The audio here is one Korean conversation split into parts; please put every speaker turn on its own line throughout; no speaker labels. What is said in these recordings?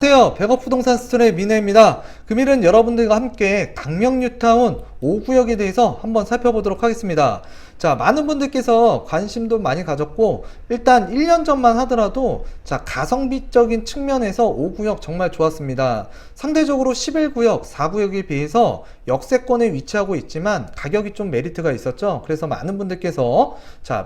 안녕하세요. 백업부동산 스토리의 민혜입니다. 금일은 여러분들과 함께 강명 뉴타운 5구역에 대해서 한번 살펴보도록 하겠습니다. 자, 많은 분들께서 관심도 많이 가졌고 일단 1년 전만 하더라도 가성비적인 측면에서 5구역 정말 좋았습니다. 상대적으로 11구역, 4구역에 비해서 역세권에 위치하고 있지만 가격이 좀 메리트가 있었죠. 그래서 많은 분들께서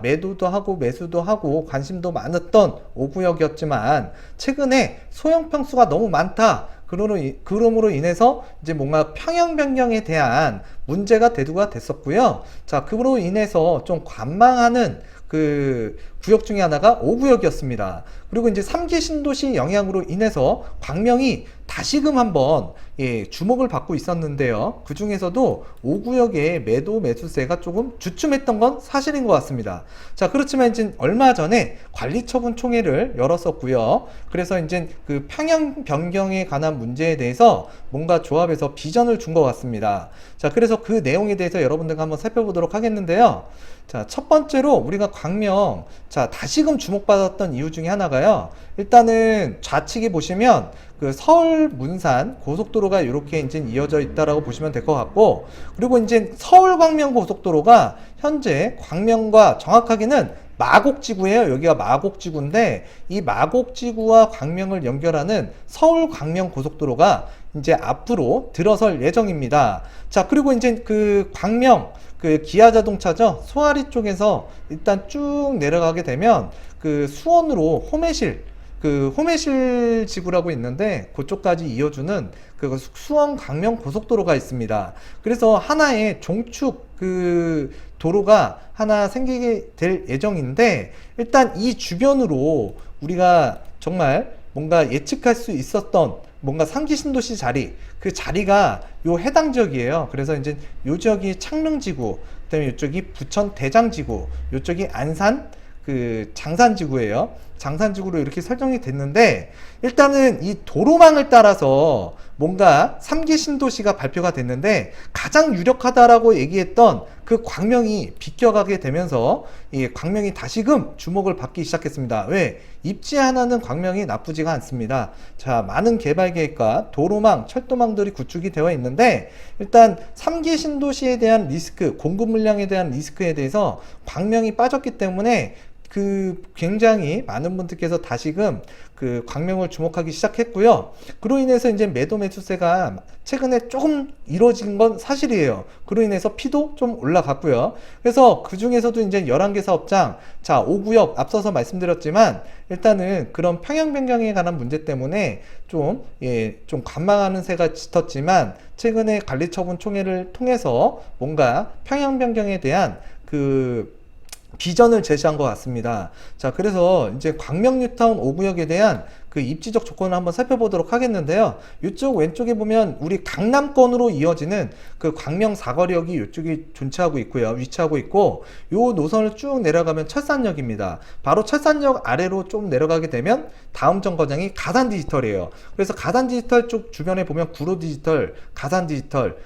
매도도 하고 매수도 하고 관심도 많았던 5구역이었지만 최근에 소형 평수가 너무 많다. 그러므로 인해서 이제 뭔가 평형 변경에 대한 문제가 대두가 됐었고요. 그로 인해서 좀 관망하는 그 구역 중에 하나가 5구역이었습니다. 그리고 이제 3기 신도시 영향으로 인해서 광명이 다시금 한번 주목을 받고 있었는데요. 그 중에서도 5구역의 매도 매수세가 조금 주춤했던 건 사실인 것 같습니다. 그렇지만 이제 얼마 전에 관리처분 총회를 열었었고요. 그래서 이제 그 평형 변경에 관한 문제에 대해서 뭔가 조합에서 비전을 준 것 같습니다. 그래서 그 내용에 대해서 여러분들과 한번 살펴보도록 하겠는데요. 첫 번째로 우리가 광명, 다시금 주목받았던 이유 중에 하나가요. 일단은 좌측에 보시면 그 서울 문산 고속도로가 이렇게 이제 이어져 있다라고 보시면 될 것 같고, 그리고 이제 서울 광명 고속도로가 현재 광명과 정확하게는 마곡지구예요. 여기가 마곡지구인데 이 마곡지구와 광명을 연결하는 서울 광명 고속도로가 이제 앞으로 들어설 예정입니다. 그리고 이제 그 광명 그 기아자동차죠. 소아리 쪽에서 일단 쭉 내려가게 되면 그 수원으로 호매실 지구라고 있는데 그쪽까지 이어주는 그 수원 광명 고속도로가 있습니다. 그래서 하나의 종축 그 도로가 하나 생기게 될 예정인데, 일단 이 주변으로 우리가 정말 뭔가 예측할 수 있었던 뭔가 3기 신도시 자리, 그 자리가 요 해당 지역이에요. 그래서 이제 요 지역이 창릉지구, 그다음에 이쪽이 부천 대장지구, 요쪽이 안산 그 장산지구예요. 장산지구로 이렇게 설정이 됐는데, 일단은 이 도로망을 따라서 뭔가 3기 신도시가 발표가 됐는데 가장 유력하다라고 얘기했던 그 광명이 비껴가게 되면서 이 광명이 다시금 주목을 받기 시작했습니다. 왜? 입지 하나는 광명이 나쁘지가 않습니다. 많은 개발 계획과 도로망, 철도망들이 구축이 되어 있는데, 일단 3기 신도시에 대한 리스크, 공급 물량에 대한 리스크에 대해서 광명이 빠졌기 때문에 그 굉장히 많은 분들께서 다시금 그 광명을 주목하기 시작했고요. 그로 인해서 이제 매도 매수세가 최근에 조금 이루어진 건 사실이에요. 그로 인해서 피도 좀 올라갔고요. 그래서 그 중에서도 이제 11개 사업장, 5구역 앞서서 말씀드렸지만 일단은 그런 평형 변경에 관한 문제 때문에 좀 관망하는 새가 짙었지만 최근에 관리처분 총회를 통해서 뭔가 평형 변경에 대한 그 비전을 제시한 것 같습니다. 그래서 이제 광명 뉴타운 5구역에 대한 그 입지적 조건을 한번 살펴보도록 하겠는데요. 이쪽 왼쪽에 보면 우리 강남권으로 이어지는 그 광명 사거리역이 이쪽에 위치하고 있고, 요 노선을 쭉 내려가면 철산역입니다. 바로 철산역 아래로 좀 내려가게 되면 다음 정거장이 가산디지털이에요. 그래서 가산디지털 쪽 주변에 보면 구로디지털, 가산디지털,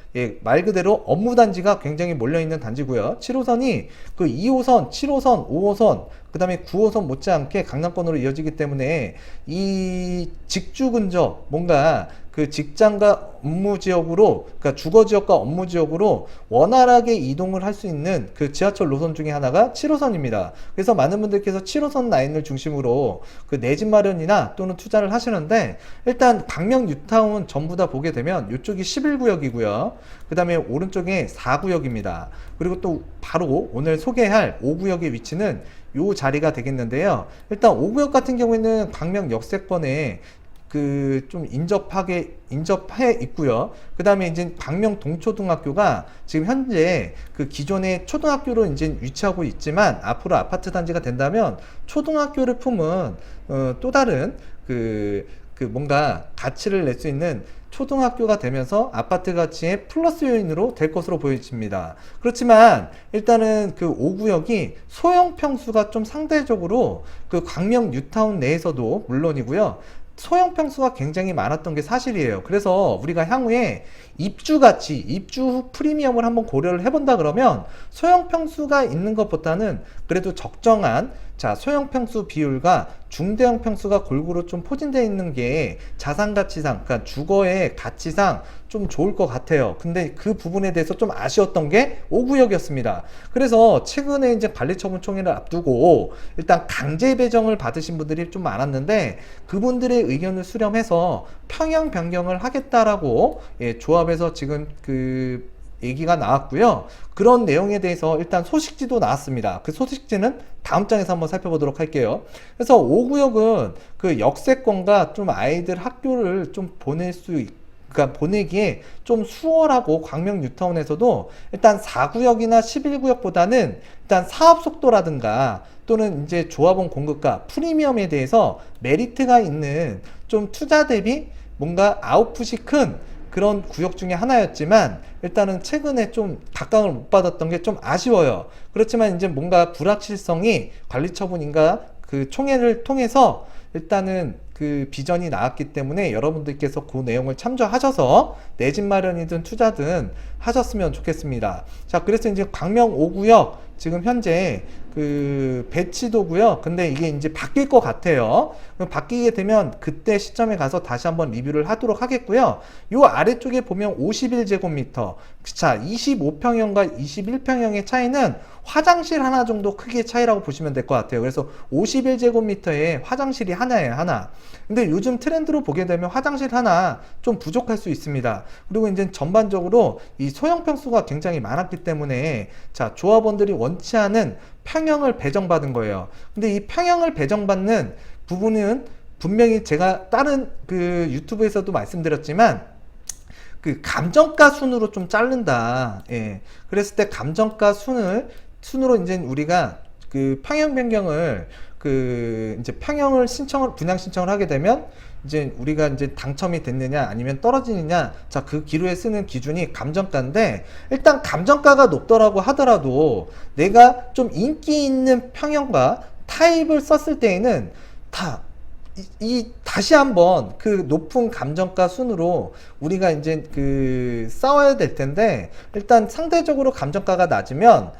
말 그대로 업무단지가 굉장히 몰려있는 단지고요. 7호선이 그 2호선, 7호선, 5호선, 그 다음에 9호선 못지않게 강남권으로 이어지기 때문에 이 직주 근접, 뭔가 그 직장과 업무 지역으로, 그러니까 주거 지역과 업무 지역으로 원활하게 이동을 할 수 있는 그 지하철 노선 중에 하나가 7호선입니다. 그래서 많은 분들께서 7호선 라인을 중심으로 그 내 집 마련이나 또는 투자를 하시는데, 일단 광명 뉴타운 전부 다 보게 되면 이쪽이 11구역이고요. 그 다음에 오른쪽에 4구역입니다. 그리고 또 바로 오늘 소개할 5구역의 위치는 요 자리가 되겠는데요. 일단 5구역 같은 경우에는 광명 역세권에 그 좀 인접해 있고요. 그 다음에 이제 광명 동초등학교가 지금 현재 그 기존의 초등학교로 이제 위치하고 있지만 앞으로 아파트 단지가 된다면 초등학교를 품은 또 다른 뭔가 가치를 낼 수 있는 초등학교가 되면서 아파트 가치의 플러스 요인으로 될 것으로 보여집니다. 그렇지만 일단은 그 5구역이 소형 평수가 좀 상대적으로 그 광명 뉴타운 내에서도 물론이고요. 소형 평수가 굉장히 많았던 게 사실이에요. 그래서 우리가 향후에 입주 가치, 입주 프리미엄을 한번 고려를 해본다 그러면 소형 평수가 있는 것보다는 그래도 적정한 자, 소형 평수 비율과 중대형 평수가 골고루 좀 포진되어 있는 게 자산 가치상, 그러니까 주거의 가치상 좀 좋을 것 같아요. 근데 그 부분에 대해서 좀 아쉬웠던 게 5구역이었습니다. 그래서 최근에 이제 관리처분 총회를 앞두고 일단 강제 배정을 받으신 분들이 좀 많았는데 그분들의 의견을 수렴해서 평형 변경을 하겠다라고 조합에서 지금 그 얘기가 나왔고요. 그런 내용에 대해서 일단 소식지도 나왔습니다. 그 소식지는 다음 장에서 한번 살펴보도록 할게요. 그래서 5구역은 그 역세권과 좀 아이들 학교를 좀 보낼 수 그러니까 보내기에 좀 수월하고 광명 뉴타운에서도 일단 4구역이나 11구역보다는 일단 사업 속도라든가 또는 이제 조합원 공급과 프리미엄에 대해서 메리트가 있는 좀 투자 대비 뭔가 아웃풋이 큰 그런 구역 중에 하나였지만 일단은 최근에 좀 각광을 못 받았던 게 좀 아쉬워요. 그렇지만 이제 뭔가 불확실성이 관리처분인가 그 총회를 통해서 일단은 그 비전이 나왔기 때문에 여러분들께서 그 내용을 참조하셔서 내 집 마련이든 투자든 하셨으면 좋겠습니다. 자, 그래서 이제 광명 5구역 지금 현재 그 배치도고요. 근데 이게 이제 바뀔 것 같아요. 바뀌게 되면 그때 시점에 가서 다시 한번 리뷰를 하도록 하겠고요. 요 아래쪽에 보면 51제곱미터. 자, 25평형과 21평형의 차이는 화장실 하나 정도 크기의 차이라고 보시면 될 것 같아요. 그래서 51제곱미터에 화장실이 하나예요, 하나. 근데 요즘 트렌드로 보게 되면 화장실 하나 좀 부족할 수 있습니다. 그리고 이제 전반적으로 이 소형 평수가 굉장히 많았기 때문에 자, 조합원들이 원치 않은 평형을 배정받은 거예요. 근데 이 평형을 배정받는 부분은 분명히 제가 다른 그 유튜브에서도 말씀드렸지만 그 감정가 순으로 좀 자른다. 예. 그랬을 때 감정가 순으로 이제 우리가 그 평형 변경을 그 이제 평형을 분양 신청을 하게 되면 이제 우리가 이제 당첨이 됐느냐 아니면 떨어지느냐, 자, 그 기로에 쓰는 기준이 감정가인데 일단 감정가가 높더라고 하더라도 내가 좀 인기 있는 평형과 타입을 썼을 때에는 다시 한번 그 높은 감정가 순으로 우리가 이제 그 싸워야 될 텐데 일단 상대적으로 감정가가 낮으면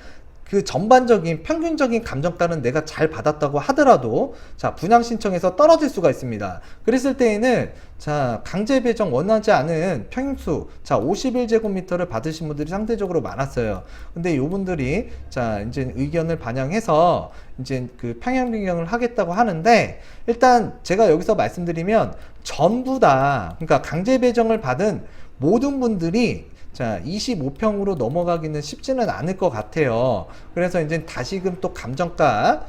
그 전반적인 평균적인 감정가는 내가 잘 받았다고 하더라도 자, 분양 신청에서 떨어질 수가 있습니다. 그랬을 때에는 자, 강제 배정 원하지 않은 평수 자, 51제곱미터를 받으신 분들이 상대적으로 많았어요. 근데 요분들이 자, 이제 의견을 반영해서 이제 그 평형 변경을 하겠다고 하는데 일단 제가 여기서 말씀드리면 전부 다 그러니까 강제 배정을 받은 모든 분들이 자, 25평으로 넘어가기는 쉽지는 않을 것 같아요. 그래서 이제 다시금 또 감정가를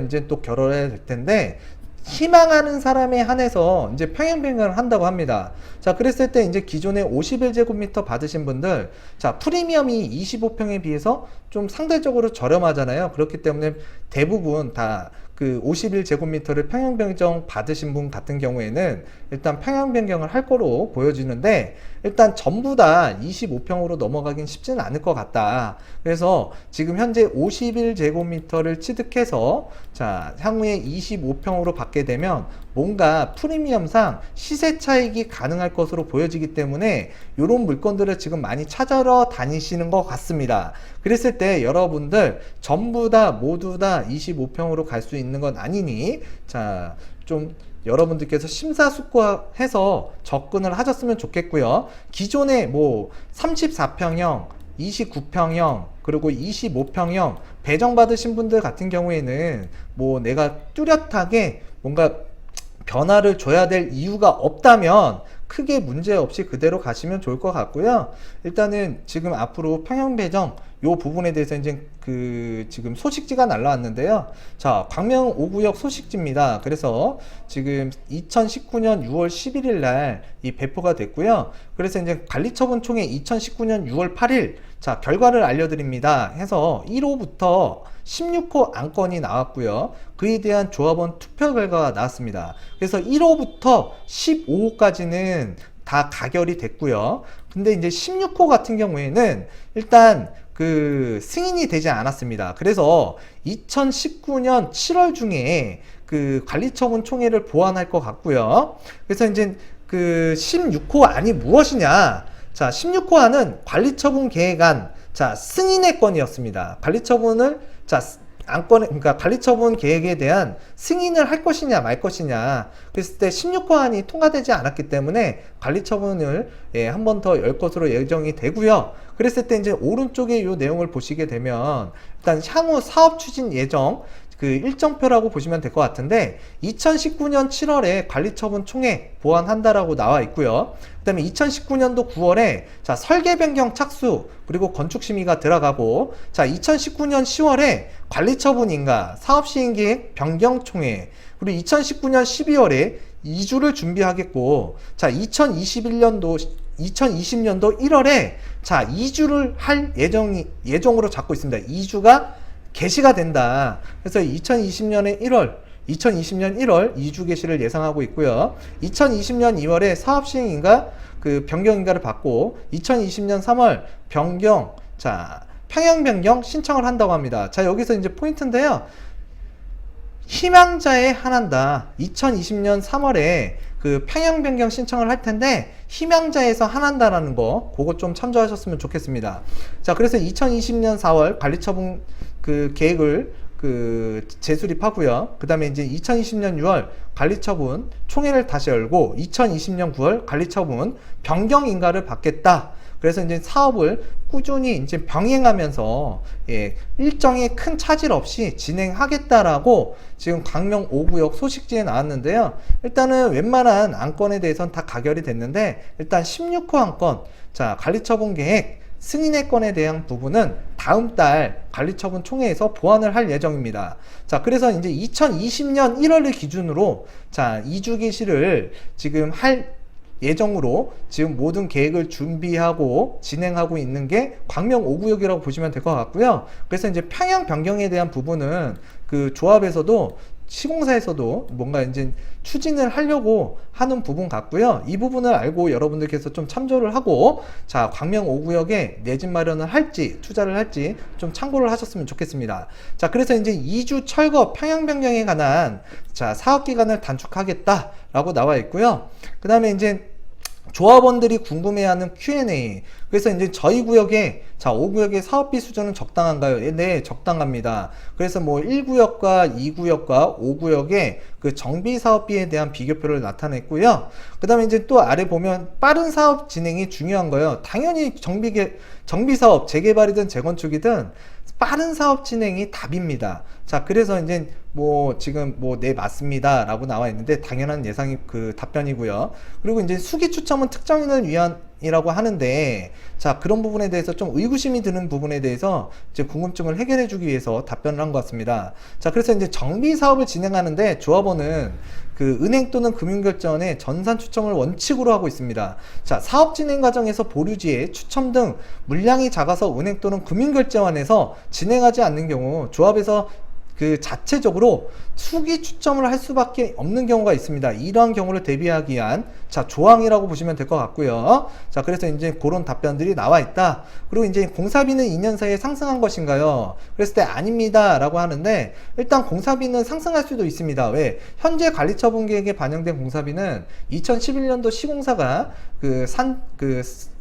이제 또 결혼해야 될 텐데, 희망하는 사람에 한해서 이제 평형 변경을 한다고 합니다. 자, 그랬을 때 이제 기존에 51제곱미터 받으신 분들, 자, 프리미엄이 25평에 비해서 좀 상대적으로 저렴하잖아요. 그렇기 때문에 대부분 다 그 51제곱미터를 평형 변경 받으신 분 같은 경우에는 일단 평형 변경을 할 거로 보여지는데 일단 전부 다 25평으로 넘어가긴 쉽지는 않을 것 같다. 그래서 지금 현재 51제곱미터를 취득해서 자, 향후에 25평으로 받게 되면 뭔가 프리미엄상 시세 차익이 가능할 것으로 보여지기 때문에 이런 물건들을 지금 많이 찾아러 다니시는 것 같습니다. 그랬을 때 여러분들 전부 다 모두 다 25평으로 갈 수 있는 건 아니니 자, 좀 여러분들께서 심사숙고해서 접근을 하셨으면 좋겠고요. 기존에 뭐 34평형, 29평형, 그리고 25평형 배정받으신 분들 같은 경우에는 뭐 내가 뚜렷하게 뭔가 변화를 줘야 될 이유가 없다면 크게 문제 없이 그대로 가시면 좋을 것 같고요. 일단은 지금 앞으로 평형 배정 요 부분에 대해서 이제 그 지금 소식지가 날라왔는데요. 자, 광명 5구역 소식지입니다. 그래서 지금 2019년 6월 11일 날 이 배포가 됐고요. 그래서 이제 관리처분 총회 2019년 6월 8일 자, 결과를 알려드립니다. 해서 1호부터 16호 안건이 나왔고요. 그에 대한 조합원 투표 결과가 나왔습니다. 그래서 1호부터 15호까지는 다 가결이 됐고요. 근데 이제 16호 같은 경우에는 일단 그 승인이 되지 않았습니다. 그래서 2019년 7월 중에 그 관리처분 총회를 보완할 것 같고요. 그래서 이제 그 16호 안이 무엇이냐? 자, 16호안은 관리처분 계획안 자, 승인의 건이었습니다. 관리처분을 자, 안건에, 그러니까 관리처분 계획에 대한 승인을 할 것이냐 말 것이냐, 그랬을 때 16호안이 통과되지 않았기 때문에 관리처분을 한 번 더 열 것으로 예정이 되고요. 그랬을 때 이제 오른쪽에 이 내용을 보시게 되면 일단 향후 사업 추진 예정 그 일정표라고 보시면 될 것 같은데, 2019년 7월에 관리처분 총회 보완한다라고 나와 있고요. 그 다음에 2019년도 9월에 자 설계 변경 착수 그리고 건축 심의가 들어가고, 자 2019년 10월에 관리처분 인가 사업 시행 계획 변경 총회, 그리고 2019년 12월에 이주를 준비하겠고, 자 2020년도 1월에 자 이주를 할 예정으로 잡고 있습니다. 이주가 개시가 된다. 그래서 2020년 1월 이주 개시를 예상하고 있고요. 2020년 2월에 사업 시행인가 그 변경 인가를 받고, 2020년 3월 변경, 자 평형 변경 신청을 한다고 합니다. 자 여기서 이제 포인트인데요. 희망자에 한한다. 2020년 3월에 그 평형 변경 신청을 할 텐데 희망자에서 한한다라는 거, 그거 좀 참조하셨으면 좋겠습니다. 자 그래서 2020년 4월 관리처분 그 계획을 그 재수립하고요. 그 다음에 이제 2020년 6월 관리처분 총회를 다시 열고, 2020년 9월 관리처분 변경 인가를 받겠다. 그래서 이제 사업을 꾸준히 이제 병행하면서 일정에 큰 차질 없이 진행하겠다라고 지금 광명 5구역 소식지에 나왔는데요. 일단은 웬만한 안건에 대해서는 다 가결이 됐는데, 일단 16호 안건, 자 관리처분 계획 승인의 건에 대한 부분은 다음 달 관리처분 총회에서 보완을 할 예정입니다. 자 그래서 이제 2020년 1월을 기준으로 자 이주 개시를 지금 할 예정으로 지금 모든 계획을 준비하고 진행하고 있는 게 광명 5구역이라고 보시면 될 것 같고요. 그래서 이제 평형 변경에 대한 부분은 그 조합에서도 시공사에서도 뭔가 이제 추진을 하려고 하는 부분 같고요. 이 부분을 알고 여러분들께서 좀 참조를 하고, 자 광명 5구역에 내 집 마련을 할지 투자를 할지 좀 참고를 하셨으면 좋겠습니다. 자 그래서 이제 이주 철거 평형 변경에 관한 자 사업 기간을 단축하겠다라고 나와 있고요. 그 다음에 이제 조합원들이 궁금해하는 Q&A. 그래서 이제 저희 구역에 자 5구역의 사업비 수준은 적당한가요? 네, 적당합니다. 그래서 뭐 1구역과 2구역과 5구역의 그 정비 사업비에 대한 비교표를 나타냈고요. 그 다음에 이제 또 아래 보면 빠른 사업 진행이 중요한 거예요. 당연히 정비 사업, 재개발이든 재건축이든 빠른 사업 진행이 답입니다. 자 그래서 이제 뭐 지금 뭐 네 맞습니다 라고 나와 있는데 당연한 예상이 그 답변이고요. 그리고 이제 수기 추첨은 특정인을 위한이라고 하는데, 자 그런 부분에 대해서 좀 의구심이 드는 부분에 대해서 이제 궁금증을 해결해 주기 위해서 답변을 한 것 같습니다. 자 그래서 이제 정비 사업을 진행하는데 조합원은 그 은행 또는 금융결제원에 전산 추첨을 원칙으로 하고 있습니다. 자 사업 진행 과정에서 보류지에 추첨 등 물량이 작아서 은행 또는 금융결제원에서 진행하지 않는 경우 조합에서 그 자체적으로 수기 추첨을 할 수밖에 없는 경우가 있습니다. 이러한 경우를 대비하기 위한 자 조항이라고 보시면 될 것 같고요. 자 그래서 이제 그런 답변들이 나와 있다. 그리고 이제 공사비는 2년 사이에 상승한 것인가요? 그랬을 때 아닙니다 라고 하는데, 일단 공사비는 상승할 수도 있습니다. 왜? 현재 관리처분 계획에 반영된 공사비는 2011년도 시공사가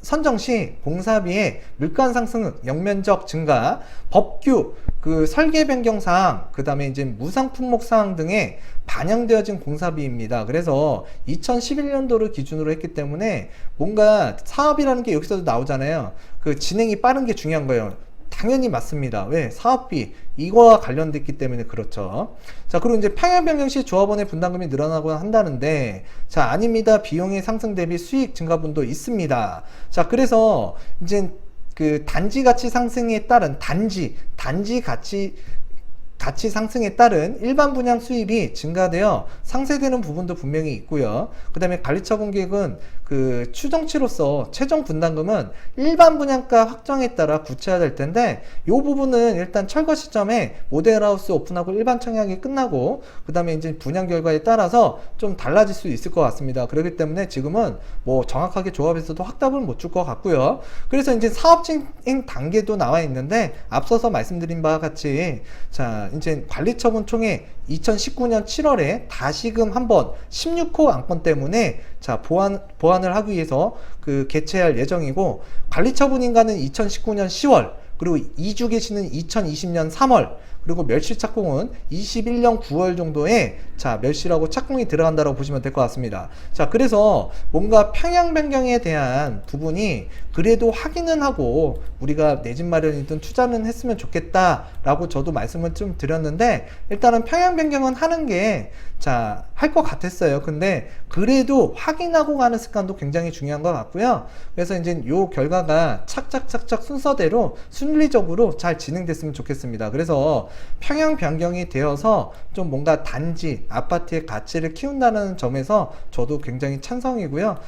선정 시 공사비의 물가 상승, 영면적 증가, 법규, 그 설계 변경 사항, 그 다음에 이제 무상 품목 사항 등에 반영되어진 공사비입니다. 그래서 2011년도를 기준으로 했기 때문에 뭔가 사업이라는 게 여기서도 나오잖아요. 그 진행이 빠른 게 중요한 거예요. 당연히 맞습니다. 왜? 사업비 이거와 관련됐기 때문에 그렇죠. 자 그리고 이제 평형 변경 시 조합원의 분담금이 늘어나고 한다는데, 자 아닙니다. 비용의 상승 대비 수익 증가분도 있습니다. 자 그래서 이제 그 단지 가치 상승에 따른 단지 가치 상승에 따른 일반 분양 수입이 증가되어 상쇄되는 부분도 분명히 있고요. 그 다음에 관리처분 계획은 그 추정치로서 최종 분담금은 일반 분양가 확정에 따라 구체화될 텐데, 이 부분은 일단 철거 시점에 모델하우스 오픈하고 일반 청약이 끝나고 그 다음에 이제 분양 결과에 따라서 좀 달라질 수 있을 것 같습니다. 그렇기 때문에 지금은 뭐 정확하게 조합에서도 확답을 못 줄 것 같고요. 그래서 이제 사업 진행 단계도 나와 있는데, 앞서서 말씀드린 바와 같이 자 이제 관리처분 총회 2019년 7월에 다시금 한번 16호 안건 때문에 자 보완을 하기 위해서 그 개최할 예정이고, 관리처분 인가는 2019년 10월, 그리고 이주 개시는 2020년 3월, 그리고 멸실 착공은 21년 9월 정도에 자 멸실하고 착공이 들어간다고 보시면 될 것 같습니다. 자 그래서 뭔가 평양 변경에 대한 부분이 그래도 확인은 하고 우리가 내 집 마련이든 투자는 했으면 좋겠다라고 저도 말씀을 좀 드렸는데 일단은 평양 변경은 하는 게 자 할 것 같았어요. 근데 그래도 확인하고 가는 습관도 굉장히 중요한 것 같고요. 그래서 이제 요 결과가 착착착착 순서대로 순리적으로 잘 진행됐으면 좋겠습니다. 그래서 평양 변경이 되어서 좀 뭔가 단지 아파트의 가치를 키운다는 점에서 저도 굉장히 찬성이고요.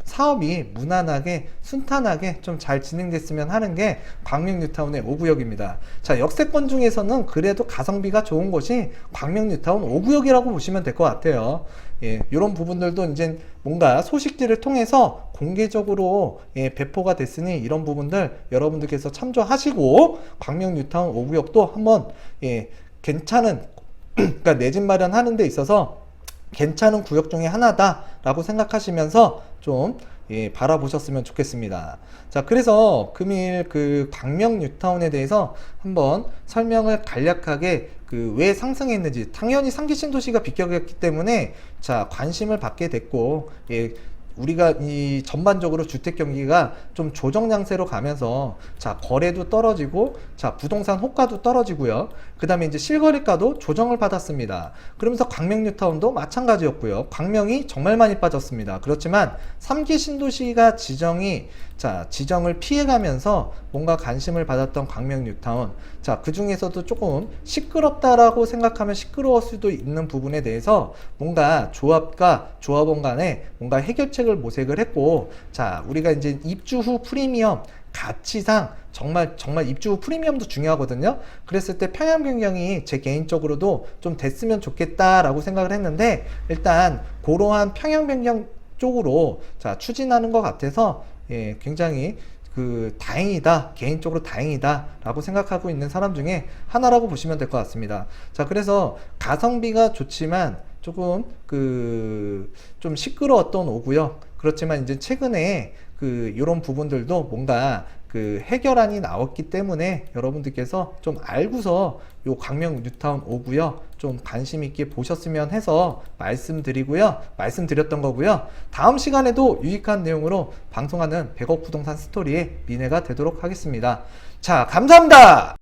사업이 무난하게 순탄하게 좀 잘 진행됐으면 하는 게 광명 뉴타운의 5구역입니다. 자 역세권 중에서는 그래도 가성비가 좋은 곳이 광명 뉴타운 5구역이라고 보시면 될 것 같아요. 예, 이런 부분들도 이제 뭔가 소식들을 통해서 공개적으로 예, 배포가 됐으니 이런 부분들 여러분들께서 참조하시고 광명 뉴타운 5구역도 한번 예, 괜찮은 그러니까 내 집 마련하는 데 있어서 괜찮은 구역 중에 하나다라고 생각하시면서 좀 예, 바라보셨으면 좋겠습니다. 자, 그래서 금일 그 광명 뉴타운에 대해서 한번 설명을 간략하게 그 왜 상승했는지 당연히 상기 신도시가 비껴갔기 때문에 자 관심을 받게 됐고 예, 우리가 이 전반적으로 주택 경기가 좀 조정 양세로 가면서 자 거래도 떨어지고 자 부동산 호가도 떨어지고요. 그 다음에 이제 실거래가도 조정을 받았습니다. 그러면서 광명 뉴타운도 마찬가지였고요. 광명이 정말 많이 빠졌습니다. 그렇지만 3기 신도시가 지정을 피해가면서 뭔가 관심을 받았던 광명 뉴타운 자 그 중에서도 조금 시끄럽다라고 생각하면 시끄러울 수도 있는 부분에 대해서 뭔가 조합과 조합원 간에 뭔가 해결책을 모색을 했고 자 우리가 이제 입주 후 프리미엄 가치상 정말 입주 후 프리미엄도 중요하거든요. 그랬을 때 평양 변경이 제 개인적으로도 좀 됐으면 좋겠다라고 생각을 했는데 일단 그러한 평양 변경 쪽으로 자 추진하는 것 같아서 예, 굉장히 그 다행이다 개인적으로 다행이다 라고 생각하고 있는 사람 중에 하나라고 보시면 될 것 같습니다. 자 그래서 가성비가 좋지만 조금 그 좀 시끄러웠던 오고요. 그렇지만 이제 최근에 그 이런 부분들도 뭔가 그 해결안이 나왔기 때문에 여러분들께서 좀 알고서 요 광명 뉴타운 오고요. 좀 관심 있게 보셨으면 해서 말씀드렸던 거고요. 다음 시간에도 유익한 내용으로 방송하는 100억 부동산 스토리의 민혜가 되도록 하겠습니다. 자, 감사합니다.